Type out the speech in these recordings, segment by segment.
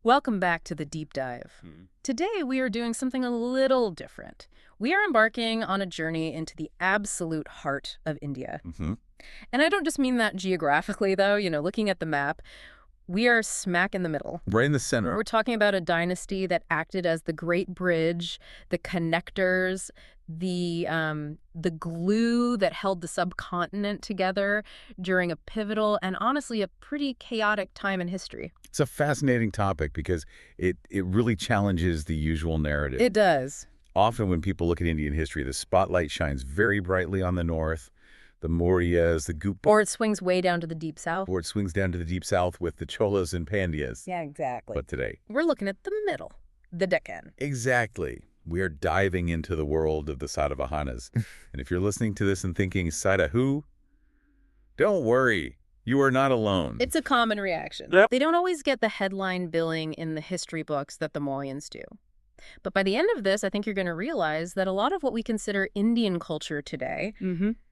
Welcome back to the deep dive. Today we are doing something a little different. We are embarking on a journey into the absolute heart of India. And I don't just mean that geographically, though. Looking at the map, we are smack in the middle. Right in the center. We're talking about a dynasty that acted as the great bridge, the connectors, the glue that held the subcontinent together during a pivotal and honestly a pretty chaotic time in history. It's a fascinating topic because it really challenges the usual narrative. It does. Often when people look at Indian history, the spotlight shines very brightly on the north, the Mauryas, the Gupta. Or it swings way down to the deep south. Or it swings down to the deep south with the Cholas and Pandyas. Yeah, exactly. But today, we're looking at the middle, the Deccan. Exactly. We are diving into the world of the Satavahanas. And if you're listening to this and thinking, Sata who? Don't worry. You are not alone. It's a common reaction. Yep. They don't always get the headline billing in the history books that the Mauryans do. But by the end of this, I think you're going to realize that a lot of what we consider Indian culture today,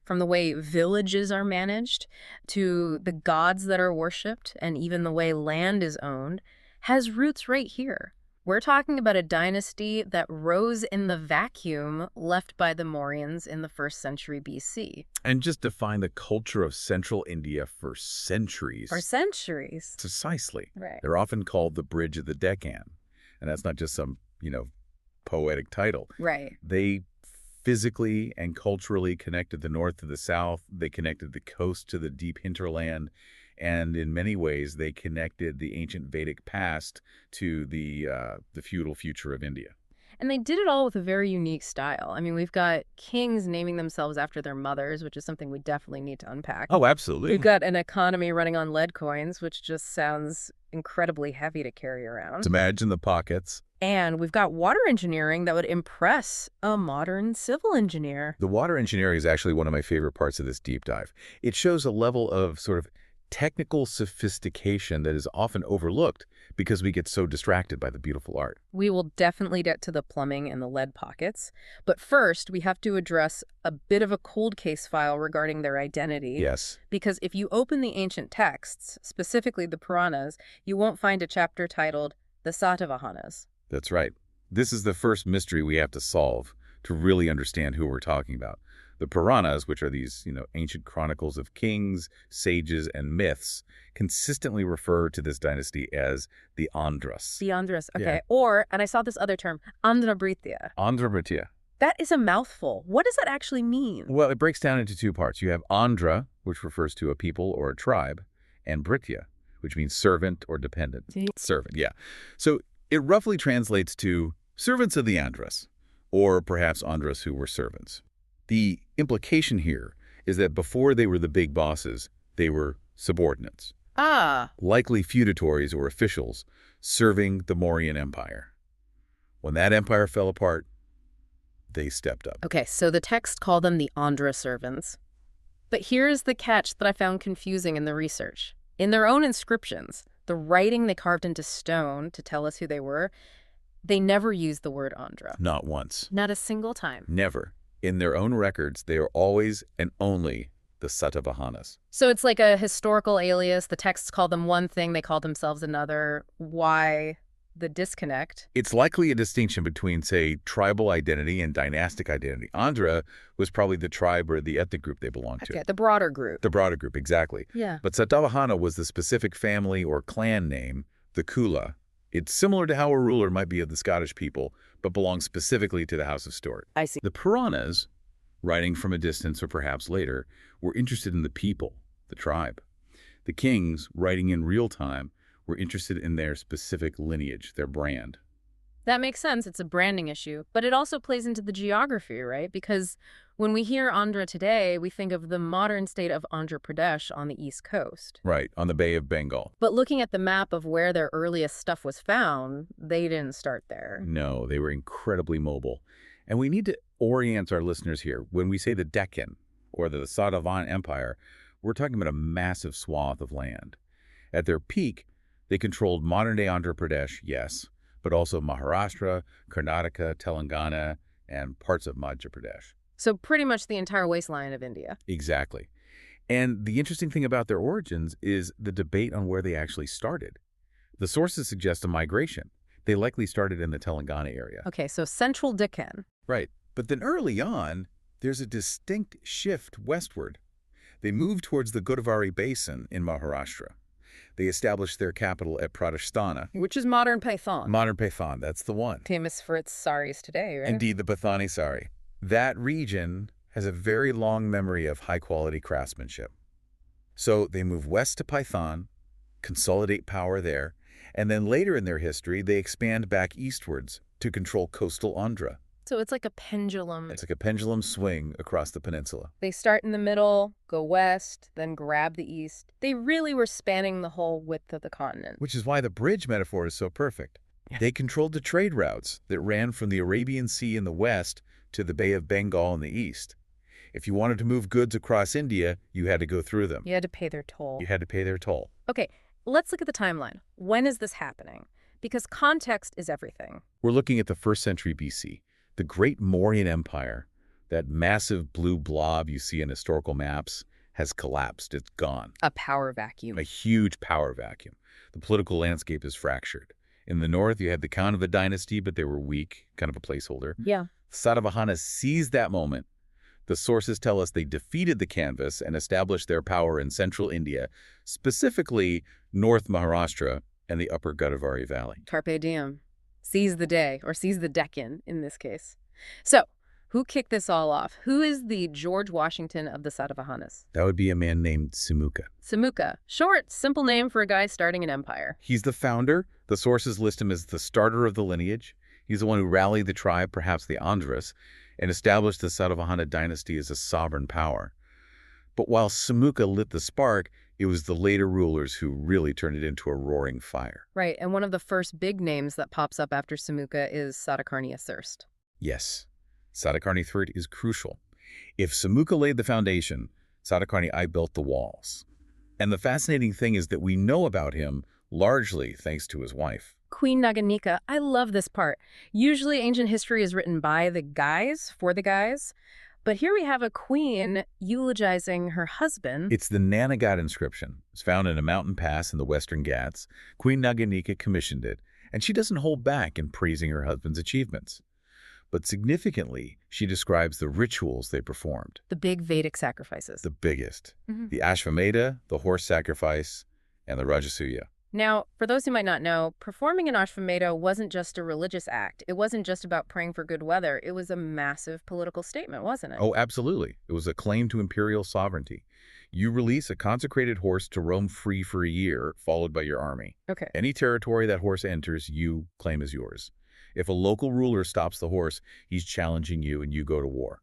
from the way villages are managed to the gods that are worshipped and even the way land is owned, has roots right here. We're talking about a dynasty that rose in the vacuum left by the Mauryans in the 1st century BC. And just define the culture of central India for centuries. For centuries. Precisely. Right. They're often called the Bridge of the Deccan. And that's not just some, poetic title. Right. They physically and culturally connected the north to the south. They connected the coast to the deep hinterland. And in many ways, they connected the ancient Vedic past to the feudal future of India. And they did it all with a very unique style. I mean, we've got kings naming themselves after their mothers, which is something we definitely need to unpack. Oh, absolutely. We've got an economy running on lead coins, which just sounds incredibly heavy to carry around. Imagine the pockets. And we've got water engineering that would impress a modern civil engineer. The water engineering is actually one of my favorite parts of this deep dive. It shows a level of sort of technical sophistication that is often overlooked because we get so distracted by the beautiful art. We will definitely get to the plumbing and the lead pockets. But first, we have to address a bit of a cold case file regarding their identity. Yes. Because if you open the ancient texts, specifically the Puranas, you won't find a chapter titled the Satavahanas. That's right. This is the first mystery we have to solve to really understand who we're talking about. The Puranas, which are these, ancient chronicles of kings, sages, and myths, consistently refer to this dynasty as the Andhras. The Andhras, okay. Yeah. Or, and I saw this other term, Andhra-Britya. Andhra-Britya. That is a mouthful. What does that actually mean? Well, it breaks down into two parts. You have Andhra, which refers to a people or a tribe, and Britya, which means servant or dependent. Servant, yeah. So it roughly translates to servants of the Andhras, or perhaps Andhras who were servants. The implication here is that before they were the big bosses, they were subordinates. Likely feudatories or officials serving the Mauryan Empire. When that empire fell apart, they stepped up. Okay, so the text called them the Andhra servants. But here's the catch that I found confusing in the research. In their own inscriptions, the writing they carved into stone to tell us who they were, they never used the word Andhra. Not once. Not a single time. Never. In their own records, they are always and only the Satavahanas. So it's like a historical alias. The texts call them one thing, they call themselves another. Why the disconnect? It's likely a distinction between, say, tribal identity and dynastic identity. Andhra was probably the tribe or the ethnic group they belonged to. Okay, the broader group. The broader group, exactly. Yeah. But Satavahana was the specific family or clan name, the Kula. It's similar to how a ruler might be of the Scottish people, but belongs specifically to the House of Stuart. I see. The Puranas, writing from a distance or perhaps later, were interested in the people, the tribe. The kings, writing in real time, were interested in their specific lineage, their brand. That makes sense. It's a branding issue. But it also plays into the geography, right? Because when we hear Andhra today, we think of the modern state of Andhra Pradesh on the East Coast. Right, on the Bay of Bengal. But looking at the map of where their earliest stuff was found, they didn't start there. No, they were incredibly mobile. And we need to orient our listeners here. When we say the Deccan, or the Satavahana Empire, we're talking about a massive swath of land. At their peak, they controlled modern-day Andhra Pradesh, yes, but also Maharashtra, Karnataka, Telangana, and parts of Madhya Pradesh. So pretty much the entire waistline of India. Exactly. And the interesting thing about their origins is the debate on where they actually started. The sources suggest a migration. They likely started in the Telangana area. Okay, so central Deccan. Right. But then early on, there's a distinct shift westward. They moved towards the Godavari Basin in Maharashtra. They established their capital at Pradesthana. Which is modern Python. Modern Pathan, that's the one. Famous for its saris today, right? Indeed, the Pathani sari. That region has a very long memory of high-quality craftsmanship. So they move west to Python, consolidate power there, and then later in their history, they expand back eastwards to control coastal Andhra. So it's like a pendulum. It's like a pendulum swing across the peninsula. They start in the middle, go west, then grab the east. They really were spanning the whole width of the continent. Which is why the bridge metaphor is so perfect. They controlled the trade routes that ran from the Arabian Sea in the west to the Bay of Bengal in the east. If you wanted to move goods across India, you had to go through them. You had to pay their toll. You had to pay their toll. Okay, let's look at the timeline. When is this happening? Because context is everything. We're looking at the 1st century BC. The great Mauryan Empire, that massive blue blob you see in historical maps, has collapsed. It's gone. A power vacuum. A huge power vacuum. The political landscape is fractured. In the north, you had the Kaunava dynasty, but they were weak, kind of a placeholder. Yeah. Satavahanas seized that moment. The sources tell us they defeated the canvas and established their power in central India, specifically North Maharashtra and the upper Godavari Valley. Carpe diem. Seize the day, or seize the Deccan in this case. So, who kicked this all off? Who is the George Washington of the Satavahanas? That would be a man named Simuka. Simuka. Short, simple name for a guy starting an empire. He's the founder. The sources list him as the starter of the lineage. He's the one who rallied the tribe, perhaps the Andhras, and established the Satavahana dynasty as a sovereign power. But while Simuka lit the spark, it was the later rulers who really turned it into a roaring fire. Right, and one of the first big names that pops up after Simuka is Satakarni Thirst. Yes, Satakarni III is crucial. If Simuka laid the foundation, Satakarni I built the walls. And the fascinating thing is that we know about him largely thanks to his wife. Queen Naganika. I love this part. Usually ancient history is written by the guys, for the guys. But here we have a queen eulogizing her husband. It's the Nanagat inscription. It's found in a mountain pass in the Western Ghats. Queen Naganika commissioned it, and she doesn't hold back in praising her husband's achievements. But significantly, she describes the rituals they performed. The big Vedic sacrifices. The biggest. The Ashvamedha, the horse sacrifice, and the Rajasuya. Now, for those who might not know, performing an Ashvamedha wasn't just a religious act. It wasn't just about praying for good weather. It was a massive political statement, wasn't it? Oh, absolutely. It was a claim to imperial sovereignty. You release a consecrated horse to roam free for a year, followed by your army. Okay. Any territory that horse enters, you claim as yours. If a local ruler stops the horse, he's challenging you and you go to war.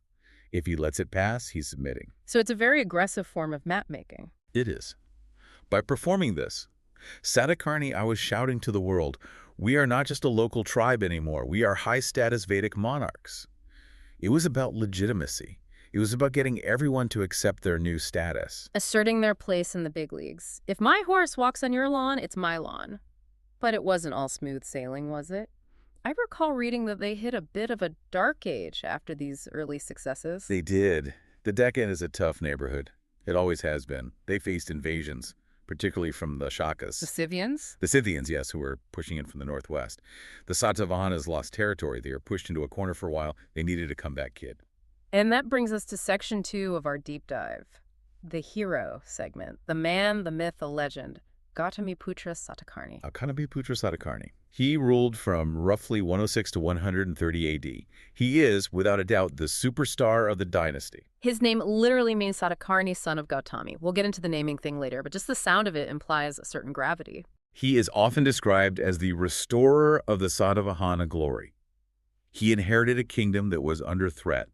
If he lets it pass, he's submitting. So it's a very aggressive form of map making. It is. By performing this, Satakarni I was shouting to the world, we are not just a local tribe anymore. We are high-status Vedic monarchs. It was about legitimacy. It was about getting everyone to accept their new status. Asserting their place in the big leagues. If my horse walks on your lawn, it's my lawn. But it wasn't all smooth sailing, was it? I recall reading that they hit a bit of a dark age after these early successes. They did. The Deccan is a tough neighborhood. It always has been. They faced invasions, particularly from the Shakas. The Scythians? The Scythians, yes, who were pushing in from the northwest. The Satavahanas lost territory. They were pushed into a corner for a while. They needed a comeback kid. And that brings us to section 2 of our deep dive. The hero segment. The man, the myth, the legend. Gautamiputra Satakarni. Gautamiputra Satakarni. He ruled from roughly 106 to 130 AD. He is, without a doubt, the superstar of the dynasty. His name literally means Satakarni, son of Gautami. We'll get into the naming thing later, but just the sound of it implies a certain gravity. He is often described as the restorer of the Satavahana glory. He inherited a kingdom that was under threat,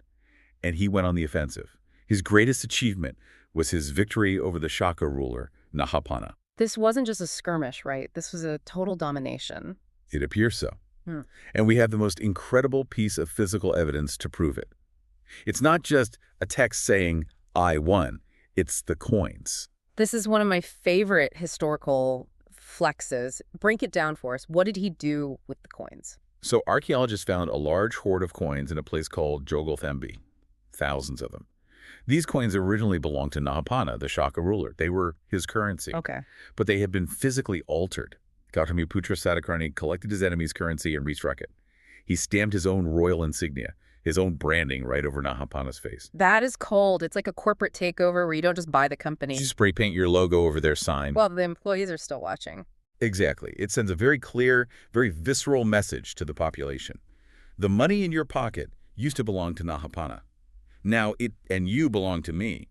and he went on the offensive. His greatest achievement was his victory over the Shaka ruler, Nahapana. This wasn't just a skirmish, right? This was a total domination. It appears so. And we have the most incredible piece of physical evidence to prove it. It's not just a text saying, I won. It's the coins. This is one of my favorite historical flexes. Break it down for us. What did he do with the coins? So archaeologists found a large hoard of coins in a place called Jogolthembi. Thousands of them. These coins originally belonged to Nahapana, the Shaka ruler. They were his currency. Okay. But they had been physically altered. Gautamiputra Satakarni collected his enemy's currency and restruck it. He stamped his own royal insignia, his own branding right over Nahapana's face. That is cold. It's like a corporate takeover where you don't just buy the company. You spray paint your logo over their sign. Well, the employees are still watching. Exactly. It sends a very clear, very visceral message to the population. The money in your pocket used to belong to Nahapana. Now it and you belong to me.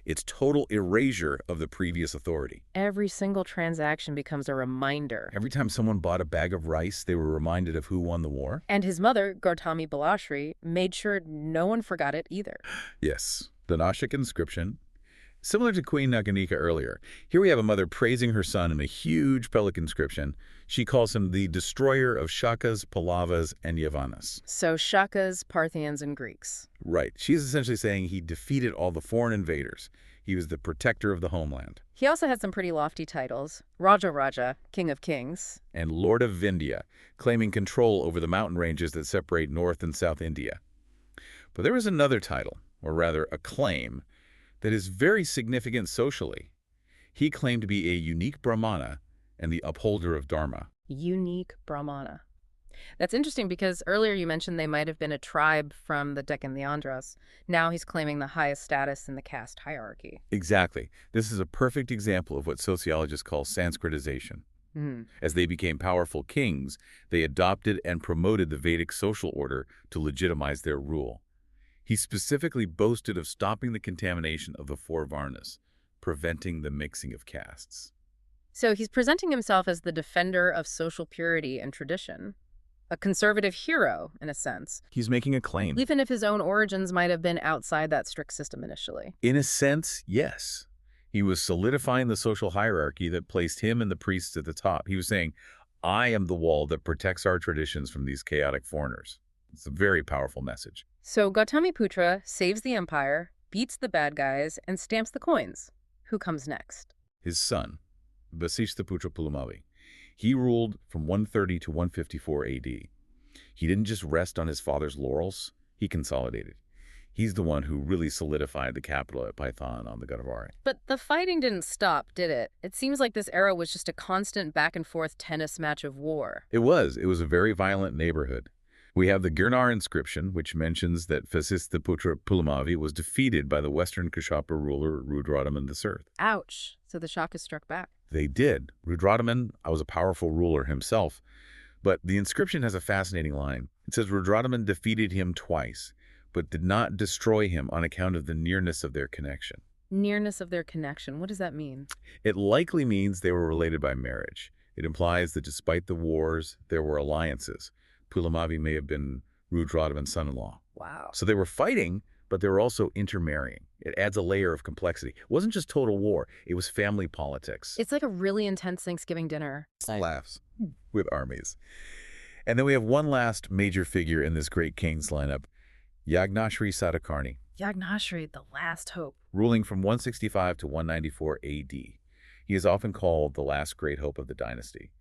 It's total erasure of the previous authority. Every single transaction becomes a reminder. Every time someone bought a bag of rice, they were reminded of who won the war. And his mother, Gautami Balashri, made sure no one forgot it either. Yes, the Nashik inscription. Similar to Queen Naganika earlier, here we have a mother praising her son in a huge Pelican inscription. She calls him the destroyer of Shakas, Pallavas, and Yavanas. So Shakas, Parthians, and Greeks. Right. She's essentially saying he defeated all the foreign invaders. He was the protector of the homeland. He also had some pretty lofty titles. Raja Raja, King of Kings. And Lord of Vindhya, claiming control over the mountain ranges that separate North and South India. But there was another title, or rather a claim, that is very significant socially. He claimed to be a unique Brahmana and the upholder of Dharma. Unique Brahmana. That's interesting because earlier you mentioned they might have been a tribe from the Deccan Andhras. Now he's claiming the highest status in the caste hierarchy. Exactly. This is a perfect example of what sociologists call Sanskritization. As they became powerful kings, they adopted and promoted the Vedic social order to legitimize their rule. He specifically boasted of stopping the contamination of the four varnas, preventing the mixing of castes. So he's presenting himself as the defender of social purity and tradition. A conservative hero, in a sense. He's making a claim. Even if his own origins might have been outside that strict system initially. In a sense, yes. He was solidifying the social hierarchy that placed him and the priests at the top. He was saying, I am the wall that protects our traditions from these chaotic foreigners. It's a very powerful message. So Gautamiputra saves the empire, beats the bad guys, and stamps the coins. Who comes next? His son, Vasishthaputra Pulamavi. He ruled from 130 to 154 AD. He didn't just rest on his father's laurels, he consolidated. He's the one who really solidified the capital at Python on the Godavari. But the fighting didn't stop, did it? It seems like this era was just a constant back-and-forth tennis match of war. It was. It was a very violent neighborhood. We have the Girnar inscription, which mentions that Vasishthaputra Pulamavi was defeated by the western Kashapa ruler Rudradaman III. Ouch. So the Shakas struck back. They did. Rudradaman was a powerful ruler himself, but the inscription has a fascinating line. It says Rudradaman defeated him twice, but did not destroy him on account of the nearness of their connection. Nearness of their connection. What does that mean? It likely means they were related by marriage. It implies that despite the wars, there were alliances. Pulamavi may have been Rudradaman's son-in-law. Wow. So they were fighting, but they were also intermarrying. It adds a layer of complexity. It wasn't just total war. It was family politics. It's like a really intense Thanksgiving dinner. Laughs with armies. And then we have one last major figure in this great kings lineup, Yagnashri Satakarni. Yagnashri, the last hope. Ruling from 165 to 194 AD. He is often called the last great hope of the dynasty.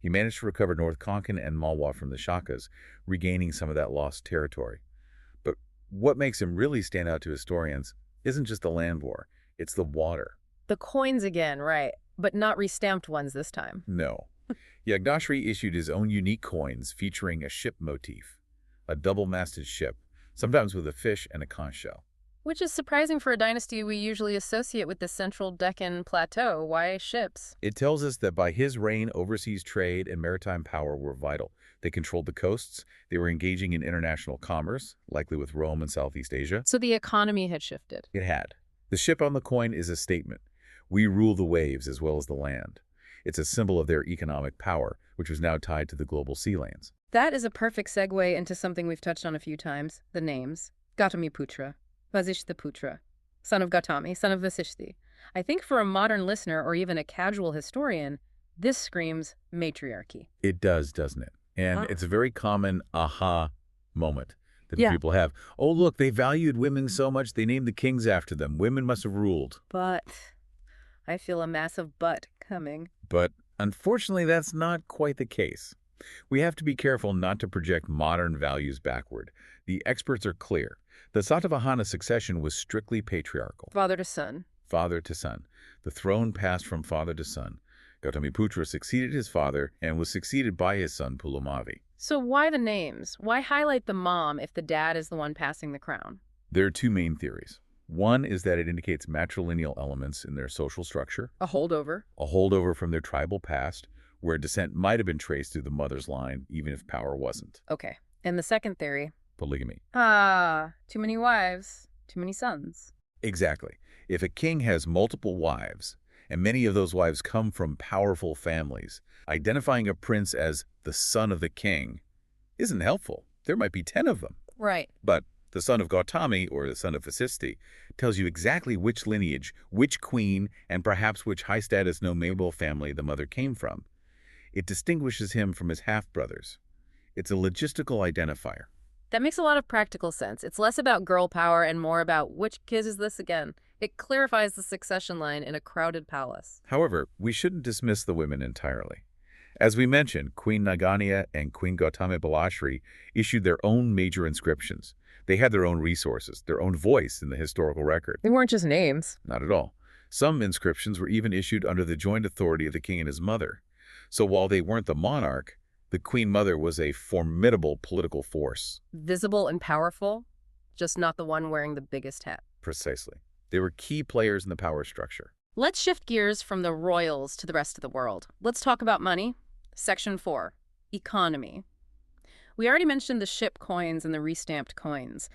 He managed to recover North Konkan and Malwa from the Shakas, regaining some of that lost territory. But what makes him really stand out to historians isn't just the land war, it's the water. The coins again, right, but not restamped ones this time. No. Yagnashri issued his own unique coins featuring a ship motif, a double-masted ship, sometimes with a fish and a conch shell. Which is surprising for a dynasty we usually associate with the central Deccan plateau. Why ships? It tells us that by his reign, overseas trade and maritime power were vital. They controlled the coasts. They were engaging in international commerce, likely with Rome and Southeast Asia. So the economy had shifted. It had. The ship on the coin is a statement. We rule the waves as well as the land. It's a symbol of their economic power, which was now tied to the global sea lanes. That is a perfect segue into something we've touched on a few times, the names. Gautamiputra. Vasishthaputra, son of Gautami, son of Vasishthi. I think for a modern listener or even a casual historian, this screams matriarchy. It does, doesn't it? And it's a very common aha moment that people have. Oh, look, they valued women so much, they named the kings after them. Women must have ruled. But I feel a massive but coming. But unfortunately, that's not quite the case. We have to be careful not to project modern values backward. The experts are clear. The Satavahana succession was strictly patriarchal. Father to son. Father to son. The throne passed from father to son. Gautamiputra succeeded his father and was succeeded by his son Pulumavi. So why the names? Why highlight the mom if the dad is the one passing the crown? There are two main theories. One is that it indicates matrilineal elements in their social structure. A holdover. A holdover from their tribal past, where descent might have been traced through the mother's line, even if power wasn't. Okay. And the second theory? Polygamy. Too many wives, too many sons. Exactly. If a king has multiple wives, and many of those wives come from powerful families, identifying a prince as the son of the king isn't helpful. There might be 10 of them. Right. But the son of Gautami, or the son of Vasisti, tells you exactly which lineage, which queen, and perhaps which high-status noble family the mother came from. It distinguishes him from his half-brothers. It's a logistical identifier. That makes a lot of practical sense. It's less about girl power and more about which kid is this again. It clarifies the succession line in a crowded palace. However, we shouldn't dismiss the women entirely. As we mentioned, Queen Naganya and Queen Gautamiputra issued their own major inscriptions. They had their own resources, their own voice in the historical record. They weren't just names. Not at all. Some inscriptions were even issued under the joint authority of the king and his mother. So while they weren't the monarch, the Queen Mother was a formidable political force. Visible and powerful, just not the one wearing the biggest hat. Precisely. They were key players in the power structure. Let's shift gears from the royals to the rest of the world. Let's talk about money. Section 4, economy. We already mentioned the ship coins and the restamped coins,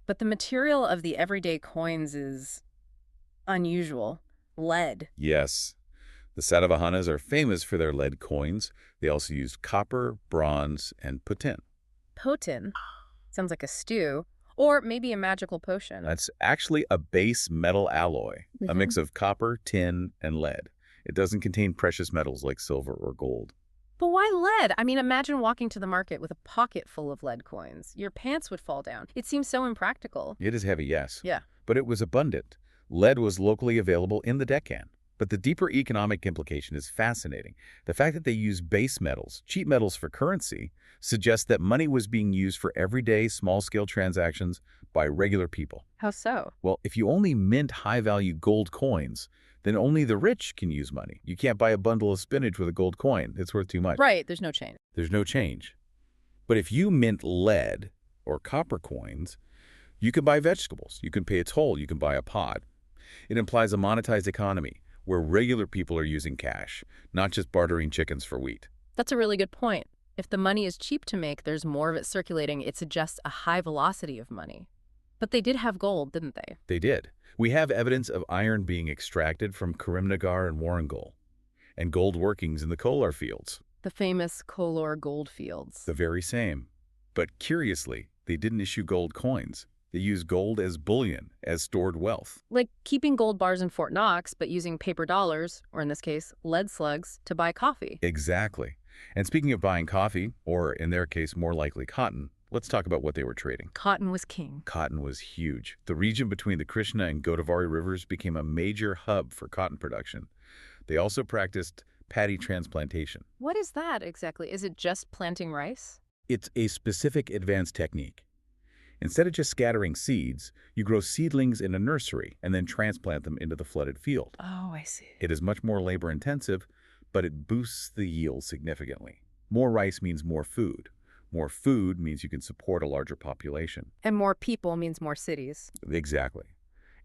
but the material of the everyday coins is unusual. Lead. Yes. The Satavahanas are famous for their lead coins. They also used copper, bronze, and putin. Potin? Sounds like a stew. Or maybe a magical potion. That's actually a base metal alloy, a mix of copper, tin, and lead. It doesn't contain precious metals like silver or gold. But why lead? I mean, imagine walking to the market with a pocket full of lead coins. Your pants would fall down. It seems so impractical. It is heavy, yes. Yeah. But it was abundant. Lead was locally available in the Deccan. But the deeper economic implication is fascinating. The fact that they used base metals, cheap metals for currency, suggests that money was being used for everyday, small-scale transactions by regular people. How so? Well, if you only mint high-value gold coins, then only the rich can use money. You can't buy a bundle of spinach with a gold coin. It's worth too much. Right, there's no change. There's no change. But if you mint lead or copper coins, you can buy vegetables. You can pay a toll. You can buy a pod. It implies a monetized economy where regular people are using cash, not just bartering chickens for wheat. That's a really good point. If the money is cheap to make, there's more of it circulating. It suggests a high velocity of money. But they did have gold, didn't they? They did. We have evidence of iron being extracted from Karimnagar and Warrangul, and gold workings in the Kolar fields. The famous Kolar gold fields. The very same. But curiously, they didn't issue gold coins. They used gold as bullion, as stored wealth. Like keeping gold bars in Fort Knox, but using paper dollars, or in this case, lead slugs, to buy coffee. Exactly. And speaking of buying coffee, or in their case, more likely cotton, let's talk about what they were trading. Cotton was king. Cotton was huge. The region between the Krishna and Godavari rivers became a major hub for cotton production. They also practiced paddy transplantation. What is that exactly? Is it just planting rice? It's a specific advanced technique. Instead of just scattering seeds, you grow seedlings in a nursery and then transplant them into the flooded field. Oh, I see. It is much more labor-intensive, but it boosts the yield significantly. More rice means more food. More food means you can support a larger population. And more people means more cities. Exactly.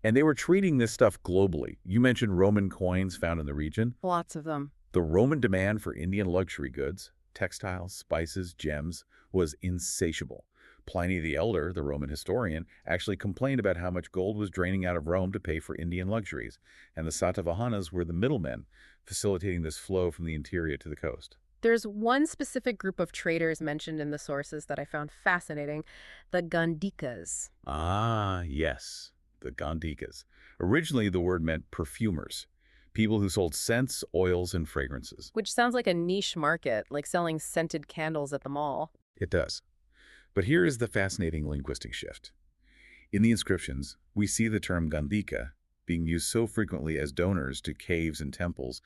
And they were treating this stuff globally. You mentioned Roman coins found in the region. Lots of them. The Roman demand for Indian luxury goods, textiles, spices, gems, was insatiable. Pliny the Elder, the Roman historian, actually complained about how much gold was draining out of Rome to pay for Indian luxuries, and the Satavahanas were the middlemen, facilitating this flow from the interior to the coast. There's one specific group of traders mentioned in the sources that I found fascinating, the Gandikas. Ah, yes, the Gandikas. Originally, the word meant perfumers, people who sold scents, oils, and fragrances. Which sounds like a niche market, like selling scented candles at the mall. It does. But here is the fascinating linguistic shift. In the inscriptions, we see the term Gandhika being used so frequently as donors to caves and temples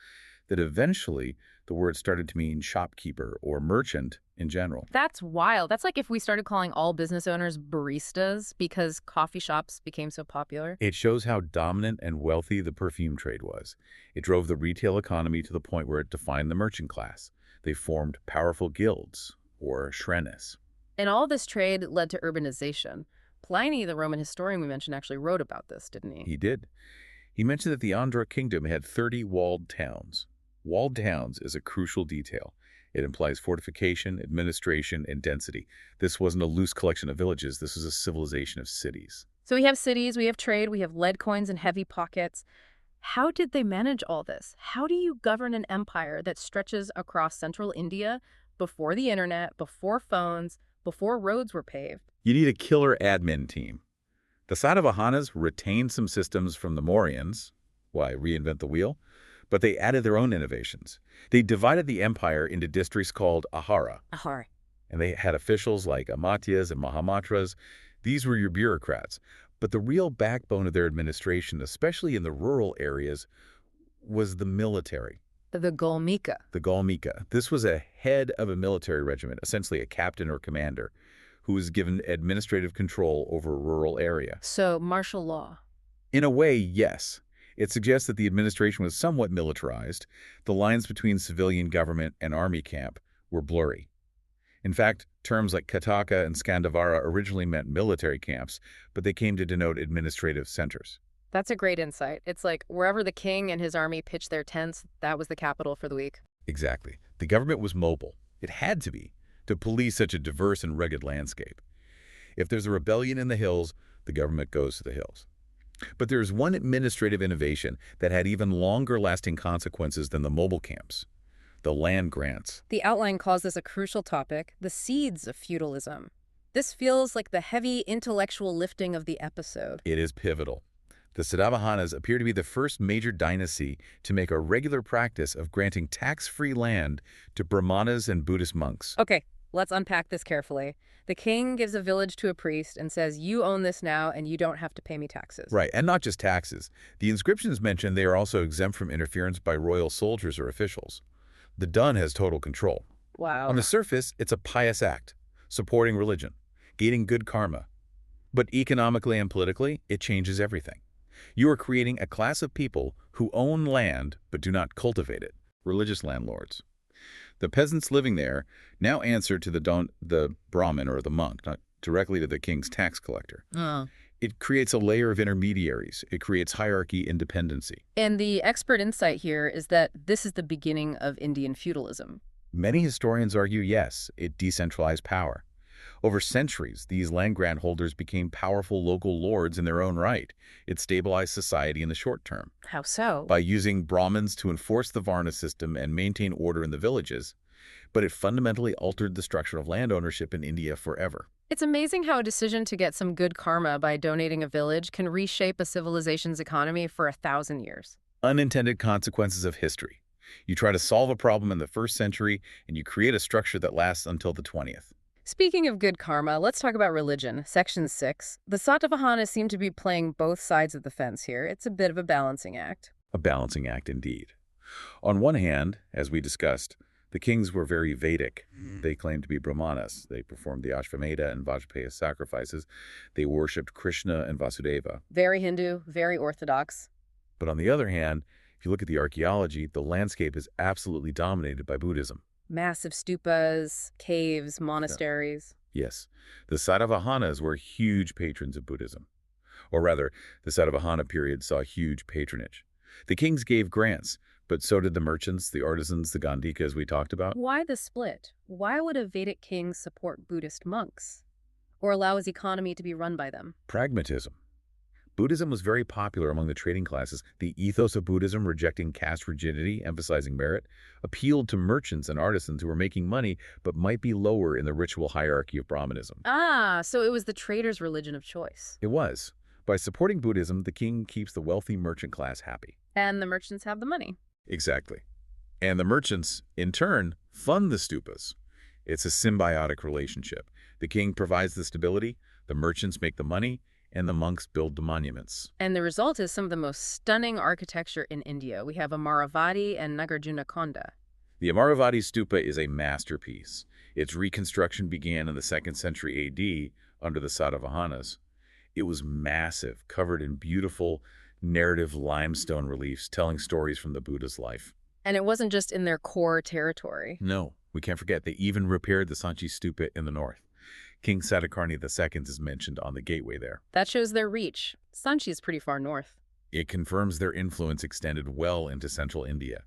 that eventually the word started to mean shopkeeper or merchant in general. That's wild. That's like if we started calling all business owners baristas because coffee shops became so popular. It shows how dominant and wealthy the perfume trade was. It drove the retail economy to the point where it defined the merchant class. They formed powerful guilds, or shrenes. And all this trade led to urbanization. Pliny, the Roman historian we mentioned, actually wrote about this, didn't he? He did. He mentioned that the Andhra kingdom had 30 walled towns. Walled towns is a crucial detail. It implies fortification, administration, and density. This wasn't a loose collection of villages. This was a civilization of cities. So we have cities, we have trade, we have lead coins and heavy pockets. How did they manage all this? How do you govern an empire that stretches across central India before the internet, before phones, before roads were paved? You need a killer admin team. The Satavahanas retained some systems from the Mauryans. Why reinvent the wheel? But they added their own innovations. They divided the empire into districts called ahara. Ahara. And they had officials like amatyas and mahamatras. These were your bureaucrats. But the real backbone of their administration, especially in the rural areas, was the military. The Gautamiputra. The Gautamiputra. This was a head of a military regiment, essentially a captain or commander, who was given administrative control over a rural area. So martial law. In a way, yes. It suggests that the administration was somewhat militarized. The lines between civilian government and army camp were blurry. In fact, terms like Kataka and Skandavara originally meant military camps, but they came to denote administrative centers. That's a great insight. It's like wherever the king and his army pitched their tents, that was the capital for the week. Exactly. The government was mobile. It had to be, to police such a diverse and rugged landscape. If there's a rebellion in the hills, the government goes to the hills. But there is one administrative innovation that had even longer-lasting consequences than the mobile camps: the land grants. The outline calls this a crucial topic, the seeds of feudalism. This feels like the heavy intellectual lifting of the episode. It is pivotal. The Satavahanas appear to be the first major dynasty to make a regular practice of granting tax-free land to Brahmanas and Buddhist monks. Okay, let's unpack this carefully. The king gives a village to a priest and says, you own this now and you don't have to pay me taxes. Right, and not just taxes. The inscriptions mention they are also exempt from interference by royal soldiers or officials. The Dun has total control. Wow. On the surface, it's a pious act, supporting religion, gaining good karma. But economically and politically, it changes everything. You are creating a class of people who own land but do not cultivate it, religious landlords. The peasants living there now answer to the Brahmin or the monk, not directly to the king's tax collector. It creates a layer of intermediaries. It creates hierarchy independency. And the expert insight here is that this is the beginning of Indian feudalism. Many historians argue, yes, it decentralized power. Over centuries, these land grant holders became powerful local lords in their own right. It stabilized society in the short term. How so? By using Brahmins to enforce the Varna system and maintain order in the villages. But it fundamentally altered the structure of land ownership in India forever. It's amazing how a decision to get some good karma by donating a village can reshape a civilization's economy for 1,000 years. Unintended consequences of history. You try to solve a problem in the 1st century, and you create a structure that lasts until the 20th. Speaking of good karma, let's talk about religion. Section 6. The Satavahanas seem to be playing both sides of the fence here. It's a bit of a balancing act. A balancing act indeed. On one hand, as we discussed, the kings were very Vedic. They claimed to be Brahmanas. They performed the Ashvamedha and Vajpayee sacrifices. They worshipped Krishna and Vasudeva. Very Hindu, very orthodox. But on the other hand, if you look at the archaeology, the landscape is absolutely dominated by Buddhism. Massive stupas, caves, monasteries. Yes, the Satavahanas were huge patrons of Buddhism. Or rather, the Satavahana period saw huge patronage. The kings gave grants, but so did the merchants, the artisans, the Gandhika, as we talked about. Why the split? Why would a Vedic king support Buddhist monks? Or allow his economy to be run by them? Pragmatism. Buddhism was very popular among the trading classes. The ethos of Buddhism, rejecting caste rigidity, emphasizing merit, appealed to merchants and artisans who were making money but might be lower in the ritual hierarchy of Brahmanism. Ah, so it was the trader's religion of choice. It was. By supporting Buddhism, the king keeps the wealthy merchant class happy. And the merchants have the money. Exactly. And the merchants, in turn, fund the stupas. It's a symbiotic relationship. The king provides the stability, the merchants make the money, and the monks build the monuments. And the result is some of the most stunning architecture in India. We have Amaravati and Nagarjunakonda. The Amaravati stupa is a masterpiece. Its reconstruction began in the 2nd century AD under the Satavahanas. It was massive, covered in beautiful, narrative limestone reliefs telling stories from the Buddha's life. And it wasn't just in their core territory. No, we can't forget they even repaired the Sanchi stupa in the north. King Satakarni II is mentioned on the gateway there. That shows their reach. Sanchi is pretty far north. It confirms their influence extended well into central India.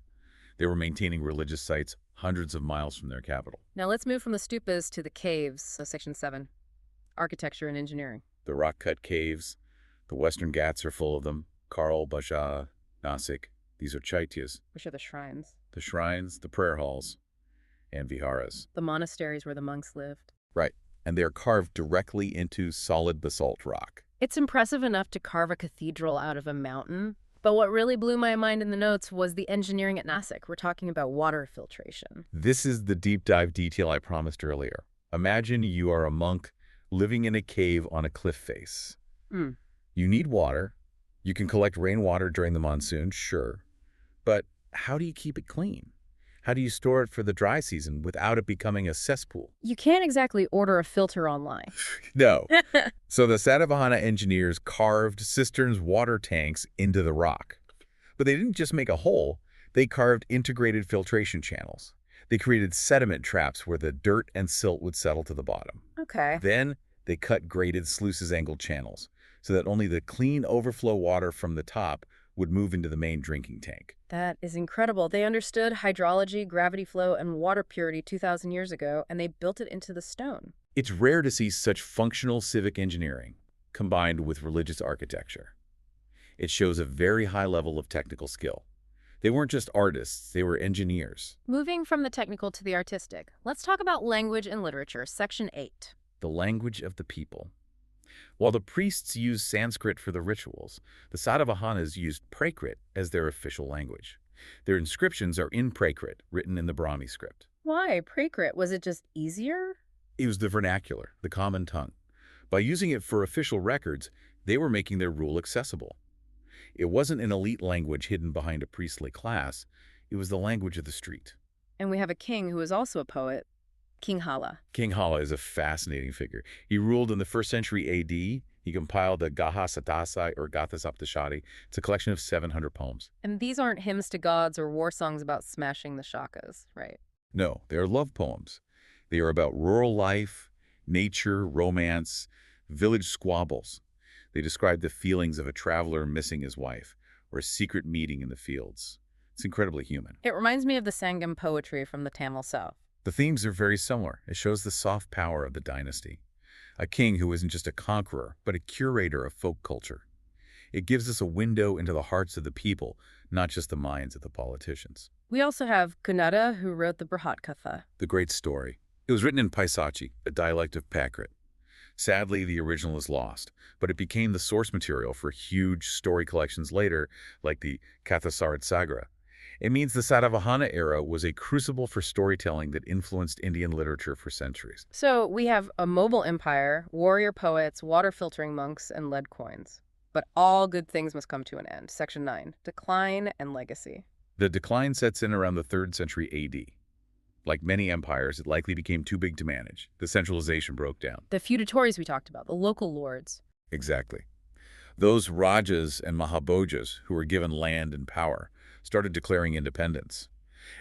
They were maintaining religious sites hundreds of miles from their capital. Now let's move from the stupas to the caves, so section 7, architecture and engineering. The rock-cut caves, the Western Ghats are full of them. Karl, Basha, Nasik, these are chaityas. Which are the shrines. The shrines, the prayer halls, and viharas. The monasteries where the monks lived. Right, and they are carved directly into solid basalt rock. It's impressive enough to carve a cathedral out of a mountain, but what really blew my mind in the notes was the engineering at Nasik. We're talking about water filtration. This is the deep dive detail I promised earlier. Imagine you are a monk living in a cave on a cliff face. You need water. You can collect rainwater during the monsoon, sure. But how do you keep it clean? How do you store it for the dry season without it becoming a cesspool? You can't exactly order a filter online. No. So the Satavahana engineers carved cisterns water tanks into the rock. But they didn't just make a hole. They carved integrated filtration channels. They created sediment traps where the dirt and silt would settle to the bottom. Okay. Then they cut graded sluices angled channels so that only the clean overflow water from the top would move into the main drinking tank. That is incredible. They understood hydrology, gravity flow, and water purity 2,000 years ago, and they built it into the stone. It's rare to see such functional civic engineering combined with religious architecture. It shows a very high level of technical skill. They weren't just artists, they were engineers. Moving from the technical to the artistic, let's talk about language and literature, section 8. The language of the people. While the priests used Sanskrit for the rituals, the Satavahanas used Prakrit as their official language. Their inscriptions are in Prakrit, written in the Brahmi script. Why Prakrit? Was it just easier? It was the vernacular, the common tongue. By using it for official records, they were making their rule accessible. It wasn't an elite language hidden behind a priestly class. It was the language of the street. And we have a king who is also a poet, King Hala. King Hala is a fascinating figure. He ruled in the 1st century A.D. He compiled the Gaha Satasai or Gatha Saptashati. It's a collection of 700 poems. And these aren't hymns to gods or war songs about smashing the shakas, right? No, they are love poems. They are about rural life, nature, romance, village squabbles. They describe the feelings of a traveler missing his wife or a secret meeting in the fields. It's incredibly human. It reminds me of the Sangam poetry from the Tamil South. The themes are very similar. It shows the soft power of the dynasty. A king who isn't just a conqueror, but a curator of folk culture. It gives us a window into the hearts of the people, not just the minds of the politicians. We also have Kannada, who wrote the Brihat Katha. The great story. It was written in Paisachi, a dialect of Prakrit. Sadly, the original is lost, but it became the source material for huge story collections later, like the Kathasarat Sagra. It means the Satavahana era was a crucible for storytelling that influenced Indian literature for centuries. So we have a mobile empire, warrior poets, water-filtering monks, and lead coins. But all good things must come to an end. Section 9, decline and legacy. The decline sets in around the 3rd century A.D. Like many empires, it likely became too big to manage. The centralization broke down. The feudatories we talked about, the local lords. Exactly. Those Rajas and Mahabhojas, who were given land and power, started declaring independence.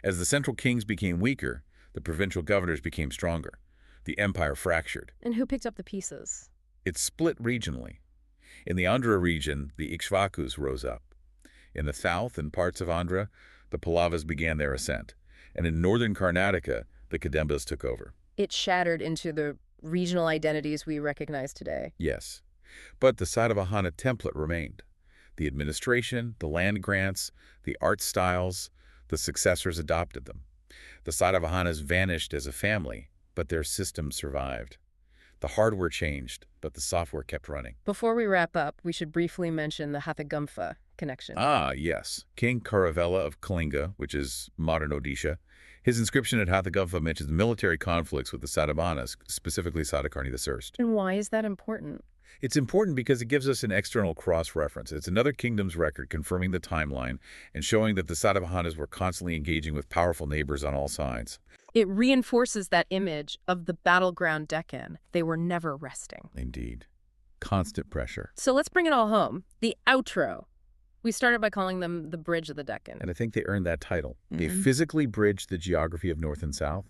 As the central kings became weaker, the provincial governors became stronger. The empire fractured. And who picked up the pieces? It split regionally. In the Andhra region, the Ikshvakus rose up. In the south and parts of Andhra, the Pallavas began their ascent. And in northern Karnataka, the Kadambas took over. It shattered into the regional identities we recognize today. Yes. But the Satavahana template remained. The administration, the land grants, the art styles, the successors adopted them. The Satavahanas vanished as a family, but their system survived. The hardware changed, but the software kept running. Before we wrap up, we should briefly mention the Hathagampa connection. Ah, yes. King Karavela of Kalinga, which is modern Odisha, his inscription at Hathagampa mentions military conflicts with the Satavahanas, specifically Satakarni I. And why is that important? It's important because it gives us an external cross-reference. It's another kingdom's record confirming the timeline and showing that the Satavahanas were constantly engaging with powerful neighbors on all sides. It reinforces that image of the battleground Deccan. They were never resting. Indeed. Constant pressure. So let's bring it all home. The outro. We started by calling them the Bridge of the Deccan. And I think they earned that title. They physically bridged the geography of North and South.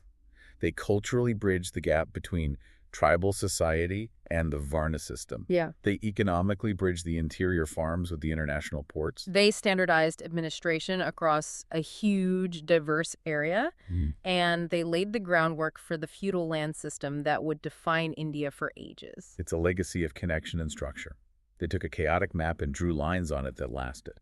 They culturally bridged the gap between tribal society and the Varna system. Yeah. They economically bridged the interior farms with the international ports. They standardized administration across a huge, diverse area, and they laid the groundwork for the feudal land system that would define India for ages. It's a legacy of connection and structure. They took a chaotic map and drew lines on it that lasted.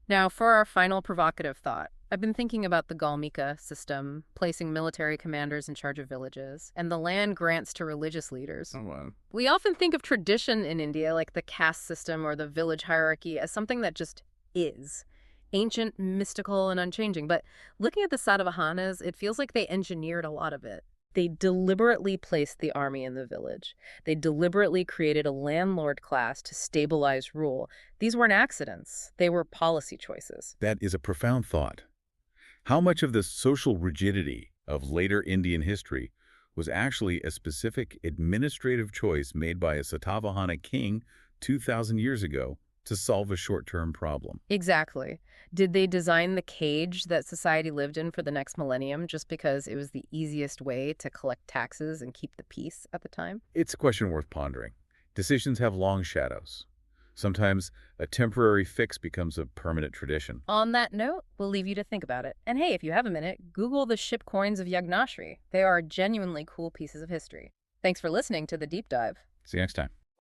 Now, for our final provocative thought, I've been thinking about the Gautamiputra system, placing military commanders in charge of villages, and the land grants to religious leaders. Oh, wow. We often think of tradition in India, like the caste system or the village hierarchy, as something that just is. Ancient, mystical, and unchanging. But looking at the Satavahanas, it feels like they engineered a lot of it. They deliberately placed the army in the village. They deliberately created a landlord class to stabilize rule. These weren't accidents. They were policy choices. That is a profound thought. How much of the social rigidity of later Indian history was actually a specific administrative choice made by a Satavahana king 2,000 years ago to solve a short-term problem? Exactly. Did they design the cage that society lived in for the next millennium just because it was the easiest way to collect taxes and keep the peace at the time? It's a question worth pondering. Decisions have long shadows. Sometimes a temporary fix becomes a permanent tradition. On that note, we'll leave you to think about it. And hey, if you have a minute, Google the ship coins of Yaghnashri. They are genuinely cool pieces of history. Thanks for listening to The Deep Dive. See you next time.